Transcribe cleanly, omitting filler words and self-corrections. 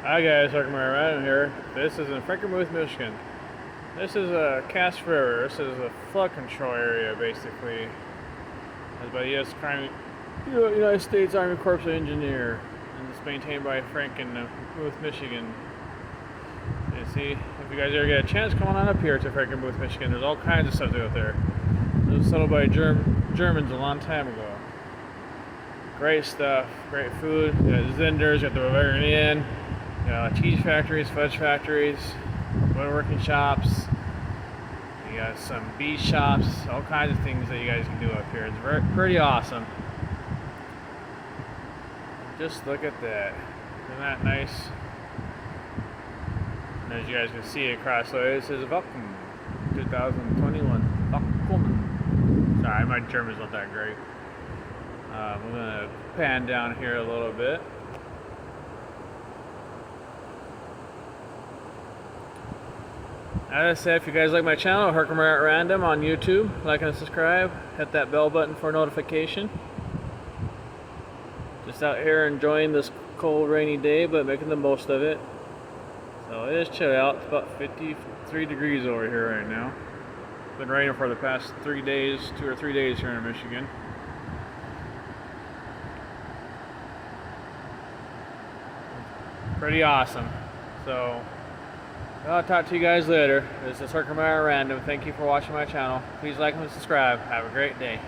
Hi guys, Herkimer Random here. This is in Frankenmuth, Michigan. This is a Cass River. This is a flood control area, basically. It's by U.S. United States Army Corps of Engineer, and it's maintained by Frankenmuth, Michigan. You see, if you guys ever get a chance, come on up here to Frankenmuth, Michigan. There's all kinds of stuff out there. It was settled by Germans a long time ago. Great stuff, great food. You got Zinders, you got the Bavarian Inn. You know, cheese factories, fudge factories, woodworking shops. You got some bee shops, all kinds of things that you guys can do up here. It's pretty awesome. Just look at that. Isn't that nice? And as you guys can see across the way, it says Welcome 2021. Welcome. Sorry, my German's not that great. We're going to pan down here a little bit. As I said, if you guys like my channel, Herkimer at Random on YouTube, like and subscribe, hit that bell button for notification. Just out here enjoying this cold, rainy day, but making the most of it. So it is chilly out. It's about 53 degrees over here right now. It's been raining for the past 3 days, 2 or 3 days here in Michigan. Pretty awesome. So I'll talk to you guys later. This is Herkimer at Random. Thank you for watching my channel. Please like and subscribe. Have a great day.